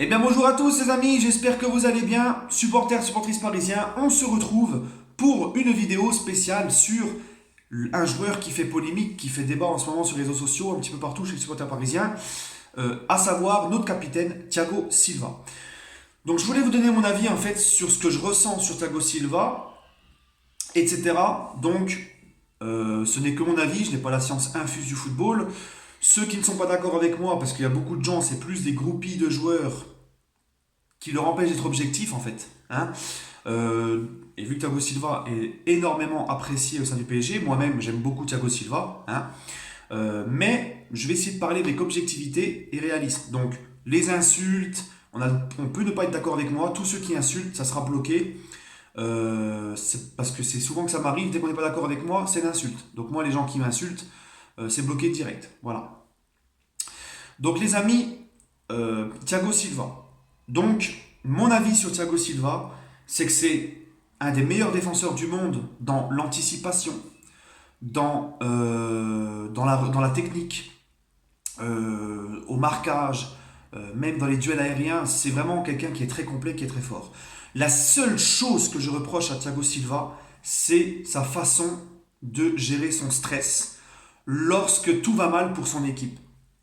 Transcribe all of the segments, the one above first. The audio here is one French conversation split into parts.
Eh bien bonjour à tous les amis, j'espère que vous allez bien. Supporters, supportrices parisiens, on se retrouve pour une vidéo spéciale sur un joueur qui fait polémique, qui fait débat en ce moment sur les réseaux sociaux, un petit peu partout chez les supporters parisiens, à savoir notre capitaine Thiago Silva. Donc je voulais vous donner mon avis en fait sur ce que je ressens sur Thiago Silva, etc. Donc ce n'est que mon avis, je n'ai pas la science infuse du football. Ceux qui ne sont pas d'accord avec moi, parce qu'il y a beaucoup de gens, c'est plus des groupies de joueurs qui leur empêche d'être objectif en fait. Hein. Et vu que Thiago Silva est énormément apprécié au sein du PSG, moi-même j'aime beaucoup Thiago Silva, hein. Mais je vais essayer de parler avec objectivité et réalisme. Donc les insultes, on peut ne pas être d'accord avec moi, tous ceux qui insultent, ça sera bloqué. Parce que c'est souvent que ça m'arrive, dès qu'on n'est pas d'accord avec moi, c'est l'insulte. Donc moi les gens qui m'insultent, c'est bloqué direct. Voilà. Donc les amis, Thiago Silva. Donc, mon avis sur Thiago Silva, c'est que c'est un des meilleurs défenseurs du monde dans l'anticipation, dans la technique, au marquage, même dans les duels aériens. C'est vraiment quelqu'un qui est très complet, qui est très fort. La seule chose que je reproche à Thiago Silva, c'est sa façon de gérer son stress lorsque tout va mal pour son équipe,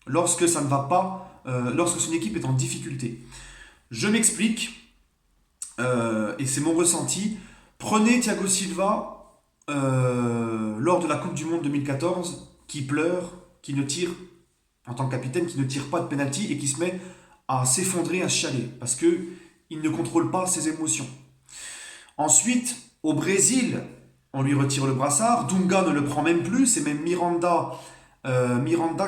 lorsque ça ne va pas, lorsque son équipe est en difficulté. Je m'explique, et c'est mon ressenti. Prenez Thiago Silva lors de la Coupe du Monde 2014, qui pleure, qui ne tire, en tant que capitaine, qui ne tire pas de penalty et qui se met à s'effondrer, à chialer, parce que il ne contrôle pas ses émotions. Ensuite, au Brésil, on lui retire le brassard. Dunga ne le prend même plus. C'est même Miranda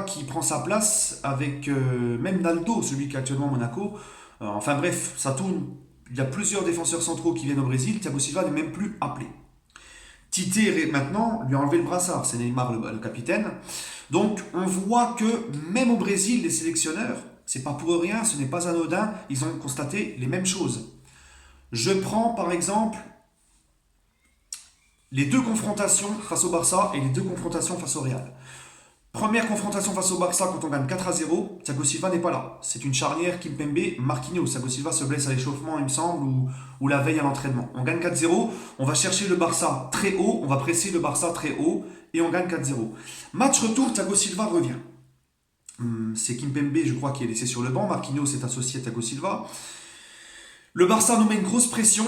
qui prend sa place avec même Naldo, celui qui est actuellement à Monaco. Enfin bref, ça tourne. Il y a plusieurs défenseurs centraux qui viennent au Brésil. Thiago Silva n'est même plus appelé. Tite maintenant lui a enlevé le brassard. C'est Neymar le capitaine. Donc on voit que même au Brésil, les sélectionneurs, c'est pas pour rien, ce n'est pas anodin. Ils ont constaté les mêmes choses. Je prends par exemple les deux confrontations face au Barça et les deux confrontations face au Real. Première confrontation face au Barça quand on gagne 4-0, Thiago Silva n'est pas là. C'est une charnière Kimpembe, Marquinhos. Thiago Silva se blesse à l'échauffement, il me semble, ou la veille à l'entraînement. On gagne 4-0, on va chercher le Barça très haut, on va presser le Barça très haut et on gagne 4-0. Match retour, Thiago Silva revient. C'est Kimpembe, je crois, qui est laissé sur le banc. Marquinhos est associé à Thiago Silva. Le Barça nous met une grosse pression.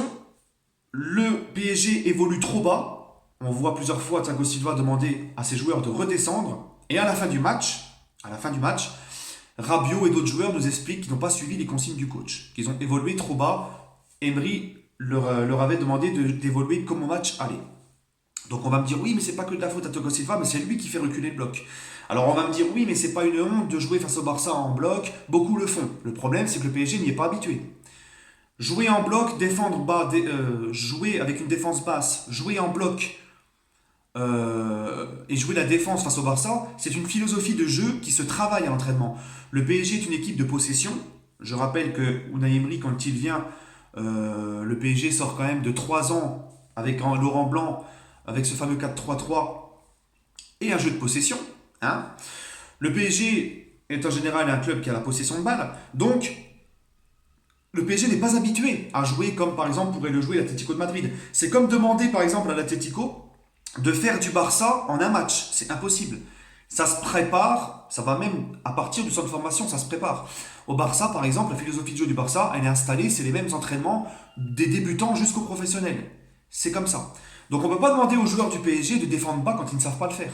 Le PSG évolue trop bas. On voit plusieurs fois Thiago Silva demander à ses joueurs de redescendre. Et à la fin du match, Rabiot et d'autres joueurs nous expliquent qu'ils n'ont pas suivi les consignes du coach, qu'ils ont évolué trop bas. Emery leur avait demandé d'évoluer comme au match aller. Donc on va me dire oui, mais c'est pas que de la faute à Thiago Silva, mais c'est lui qui fait reculer le bloc. Alors on va me dire oui, mais c'est pas une honte de jouer face au Barça en bloc, beaucoup le font. Le problème, c'est que le PSG n'y est pas habitué. Jouer en bloc, défendre bas, jouer avec une défense basse, jouer en bloc et jouer la défense face au Barça, c'est une philosophie de jeu qui se travaille à l'entraînement. Le PSG est une équipe de possession. Je rappelle que Unai Emery, quand il vient, le PSG sort quand même de 3 ans avec Laurent Blanc, avec ce fameux 4-3-3 et un jeu de possession. Hein. Le PSG est en général un club qui a la possession de balle. Donc, le PSG n'est pas habitué à jouer comme par exemple pourrait le jouer l'Atlético de Madrid. C'est comme demander par exemple à l'Atlético de faire du Barça en un match. C'est impossible. Ça se prépare, ça va même à partir du centre de formation, ça se prépare. Au Barça, par exemple, la philosophie de jeu du Barça, elle est installée, c'est les mêmes entraînements des débutants jusqu'aux professionnels. C'est comme ça. Donc on ne peut pas demander aux joueurs du PSG de défendre bas quand ils ne savent pas le faire.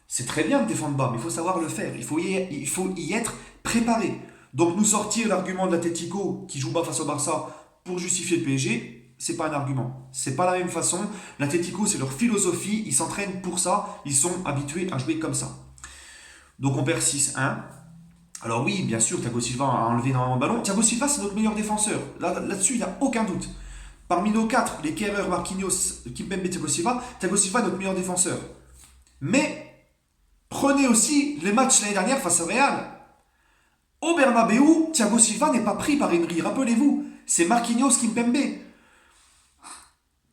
C'est très bien de défendre bas, mais il faut savoir le faire. Il faut y être préparé. Donc nous sortir l'argument de l'Atlético qui joue bas face au Barça pour justifier le PSG, c'est pas un argument. C'est pas la même façon. L'Atlético, c'est leur philosophie. Ils s'entraînent pour ça. Ils sont habitués à jouer comme ça. Donc on perd 6-1. Alors oui, bien sûr, Thiago Silva a enlevé énormément de ballons. Thiago Silva, c'est notre meilleur défenseur. Là-dessus, il n'y a aucun doute. Parmi nos 4, les Kerrer, Marquinhos, Kimpembe, Thiago Silva est notre meilleur défenseur. Mais prenez aussi les matchs l'année dernière face au Real. Au Bernabeu, Thiago Silva n'est pas pris par Emery. Rappelez-vous, c'est Marquinhos Kimpembe.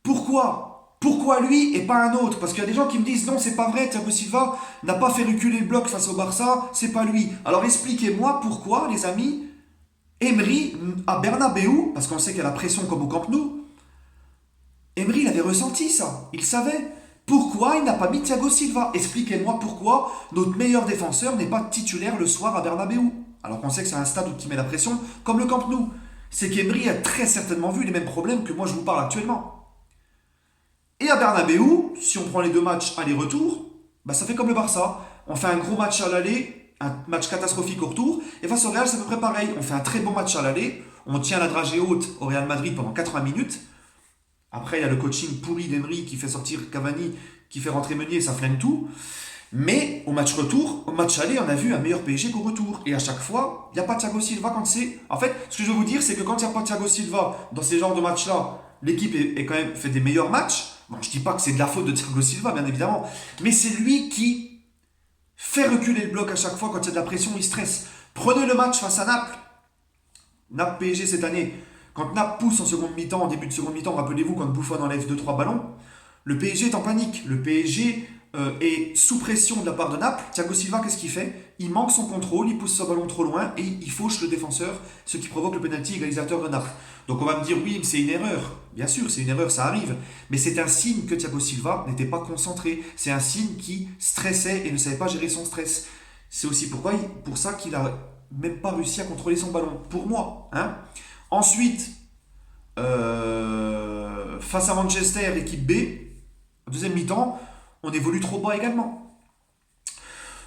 Pourquoi lui et pas un autre? Parce qu'il y a des gens qui me disent non, c'est pas vrai, Thiago Silva n'a pas fait reculer le bloc face au Barça, c'est pas lui. Alors expliquez-moi pourquoi, les amis, Emery, à Bernabeu, parce qu'on sait qu'il y a la pression comme au Camp Nou, Emery, il avait ressenti ça. Il savait. Pourquoi il n'a pas mis Thiago Silva? Expliquez-moi pourquoi notre meilleur défenseur n'est pas titulaire le soir à Bernabeu. Alors qu'on sait que c'est un stade qui met la pression, comme le Camp Nou. C'est qu'Emery a très certainement vu les mêmes problèmes que moi je vous parle actuellement. Et à Bernabeu, si on prend les deux matchs aller-retour, bah ça fait comme le Barça. On fait un gros match à l'aller, un match catastrophique au retour. Et face au Real, c'est à peu près pareil. On fait un très bon match à l'aller, on tient la dragée haute au Real Madrid pendant 80 minutes. Après, il y a le coaching pourri d'Emery qui fait sortir Cavani, qui fait rentrer Meunier, ça flingue tout. Mais au match retour, au match aller, on a vu un meilleur PSG qu'au retour. Et à chaque fois, il n'y a pas Thiago Silva quand c'est. En fait, ce que je veux vous dire, c'est que quand il n'y a pas Thiago Silva dans ces genres de matchs-là, l'équipe est quand même fait des meilleurs matchs. Bon, je dis pas que c'est de la faute de Thiago Silva, bien évidemment. Mais c'est lui qui fait reculer le bloc à chaque fois quand il y a de la pression, il stresse. Prenez le match face à Naples. Naples PSG cette année. Quand Naples pousse en seconde mi-temps, en début de seconde mi-temps, rappelez-vous quand Buffon enlève deux trois ballons, le PSG est en panique. Le PSG est sous pression de la part de Naples. Thiago Silva, qu'est-ce qu'il fait? Il manque son contrôle, il pousse son ballon trop loin et il fauche le défenseur, ce qui provoque le penalty égalisateur de Naples. Donc on va me dire oui, mais c'est une erreur. Bien sûr, c'est une erreur, ça arrive. Mais c'est un signe que Thiago Silva n'était pas concentré. C'est un signe qui stressait et ne savait pas gérer son stress. C'est aussi pour ça qu'il a même pas réussi à contrôler son ballon. Pour moi. Hein. Ensuite, face à Manchester, équipe B, deuxième mi-temps, on évolue trop bas également.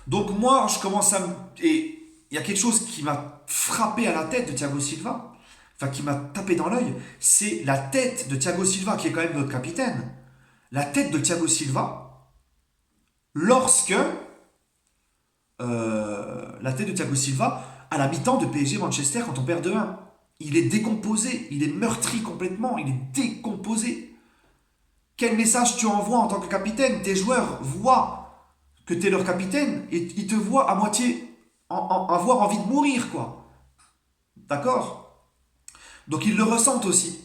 Donc moi, je commence à... Et il y a quelque chose qui m'a frappé à la tête de Thiago Silva, enfin qui m'a tapé dans l'œil, c'est la tête de Thiago Silva, qui est quand même notre capitaine. La tête de Thiago Silva, lorsque... la tête de Thiago Silva, à la mi-temps de PSG Manchester, quand on perd 2-1. Il est décomposé, il est meurtri complètement, il est décomposé. Quel message tu envoies en tant que capitaine? Tes joueurs voient que tu es leur capitaine et ils te voient à moitié avoir envie de mourir, quoi. D'accord? Donc ils le ressentent aussi.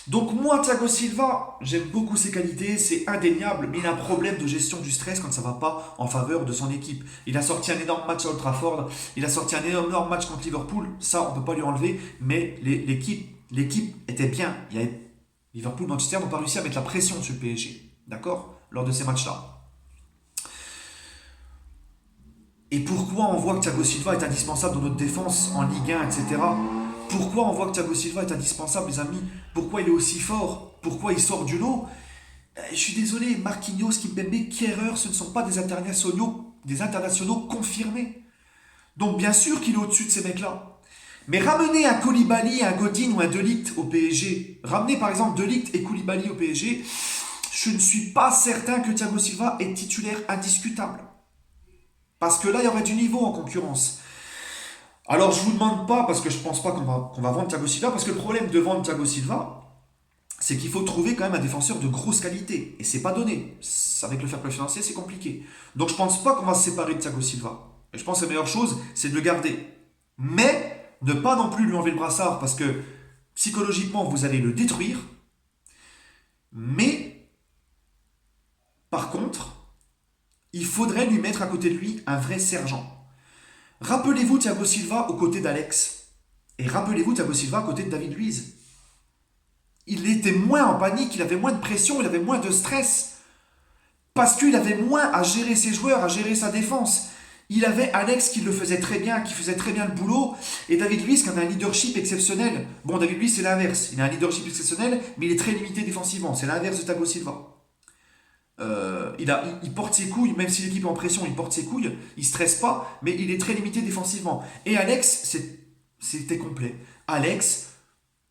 Donc moi, Thiago Silva, j'aime beaucoup ses qualités, c'est indéniable, mais il a un problème de gestion du stress quand ça ne va pas en faveur de son équipe. Il a sorti un énorme match à Old Trafford, il a sorti un énorme match contre Liverpool, ça on ne peut pas lui enlever, mais l'équipe était bien. Il y avait Liverpool, Manchester n'ont pas réussi à mettre la pression sur le PSG, d'accord, lors de ces matchs-là. Et pourquoi on voit que Thiago Silva est indispensable dans notre défense en Ligue 1, etc. Pourquoi on voit que Thiago Silva est indispensable, les amis? Pourquoi il est aussi fort? Pourquoi il sort du lot? Je suis désolé, Marquinhos, Kimpembe, Kehrer, ce ne sont pas des internationaux confirmés. Donc bien sûr qu'il est au-dessus de ces mecs-là. Mais ramener un Koulibaly, un Godin ou un De Ligt au PSG, ramener par exemple De Ligt et Koulibaly au PSG, je ne suis pas certain que Thiago Silva est titulaire indiscutable. Parce que là, il y aurait du niveau en concurrence. Alors je ne vous demande pas, parce que je ne pense pas qu'on va vendre Thiago Silva, parce que le problème de vendre Thiago Silva, c'est qu'il faut trouver quand même un défenseur de grosse qualité. Et c'est pas donné. Avec le fair play financier, c'est compliqué. Donc je pense pas qu'on va se séparer de Thiago Silva. Et je pense que la meilleure chose, c'est de le garder. Mais ne pas non plus lui enlever le brassard, parce que psychologiquement, vous allez le détruire. Mais, par contre, il faudrait lui mettre à côté de lui un vrai sergent. Rappelez-vous Thiago Silva aux côtés d'Alex. Et rappelez-vous Thiago Silva à côté de David Luiz. Il était moins en panique, il avait moins de pression, il avait moins de stress. Parce qu'il avait moins à gérer ses joueurs, à gérer sa défense. Il avait Alex qui le faisait très bien, qui faisait très bien le boulot, et David Luiz qui avait un leadership exceptionnel. Bon, David Luiz c'est l'inverse, il a un leadership exceptionnel, mais il est très limité défensivement, c'est l'inverse de Thiago Silva. Il porte ses couilles, même si l'équipe est en pression, il porte ses couilles, il stresse pas, mais il est très limité défensivement. Et Alex, c'était complet. Alex,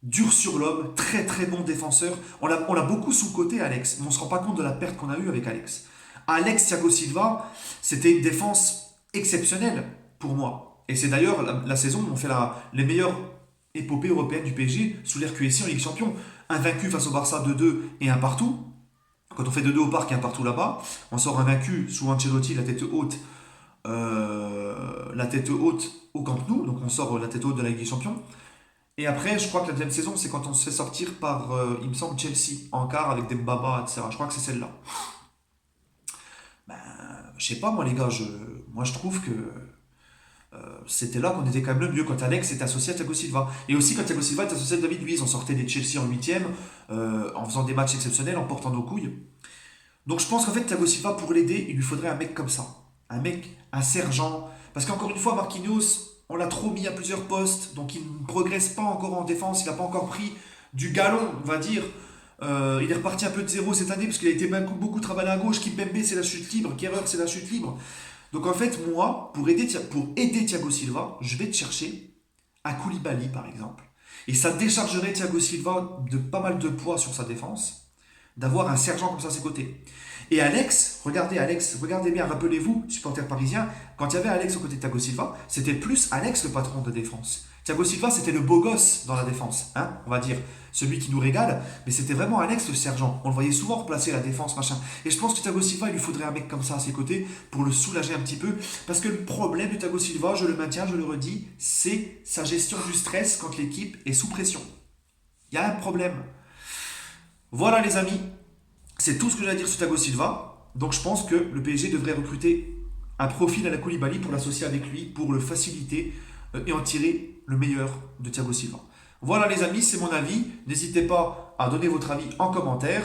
dur sur l'homme, très très bon défenseur. On l'a beaucoup sous-coté, Alex, mais on ne se rend pas compte de la perte qu'on a eue avec Alex. Alex Thiago Silva, c'était une défense exceptionnelle pour moi. Et c'est d'ailleurs la saison où on fait les meilleures épopées européennes du PSG sous l'ère QSI en Ligue des Champions. Invaincu face au Barça 2-2 et un partout. Quand on fait 2-2 au parc et un partout là-bas, on sort invaincu sous Ancelotti, la tête haute au Camp Nou, donc on sort la tête haute de la Ligue des Champions. Et après, je crois que la deuxième saison, c'est quand on se fait sortir par, il me semble, Chelsea, en quart avec des Mbaba, etc. Je crois que c'est celle-là. Ben, je sais pas, moi les gars, moi je trouve que C'était là qu'on était quand même le mieux, quand Alex était associé à Thiago Silva. Et aussi quand Thiago Silva était associé à David Luiz. On sortait des Chelsea en huitième, en faisant des matchs exceptionnels, en portant nos couilles. Donc je pense qu'en fait, Thiago Silva, pour l'aider, il lui faudrait un mec comme ça. Un mec, un sergent. Parce qu'encore une fois, Marquinhos, on l'a trop mis à plusieurs postes, donc il ne progresse pas encore en défense, il n'a pas encore pris du galon, on va dire. Il est reparti un peu de zéro cette année, parce qu'il a été beaucoup travaillé à gauche. Kimpembe, c'est la chute libre. Kerrer, c'est la chute libre. Donc en fait, moi, pour aider Thiago Silva, je vais te chercher à Koulibaly, par exemple. Et ça déchargerait Thiago Silva de pas mal de poids sur sa défense, d'avoir un sergent comme ça à ses côtés. Et Alex, regardez bien, rappelez-vous, supporters parisiens, quand il y avait Alex aux côtés de Thiago Silva, c'était plus Alex le patron de défense. Thiago Silva, c'était le beau gosse dans la défense, hein, on va dire, celui qui nous régale, mais c'était vraiment Alex le sergent. On le voyait souvent replacer la défense, machin. Et je pense que Thiago Silva, il lui faudrait un mec comme ça à ses côtés pour le soulager un petit peu. Parce que le problème de Thiago Silva, je le maintiens, je le redis, c'est sa gestion du stress quand l'équipe est sous pression. Il y a un problème. Voilà les amis, c'est tout ce que j'ai à dire sur Thiago Silva. Donc je pense que le PSG devrait recruter un profil à la Koulibaly pour l'associer avec lui, pour le faciliter et en tirer le meilleur de Thiago Silva. Voilà les amis, c'est mon avis. N'hésitez pas à donner votre avis en commentaire.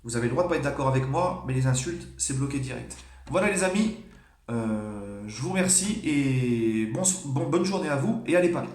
Vous avez le droit de ne pas être d'accord avec moi, mais les insultes, c'est bloqué direct. Voilà les amis, je vous remercie et bonne journée à vous et allez Paris.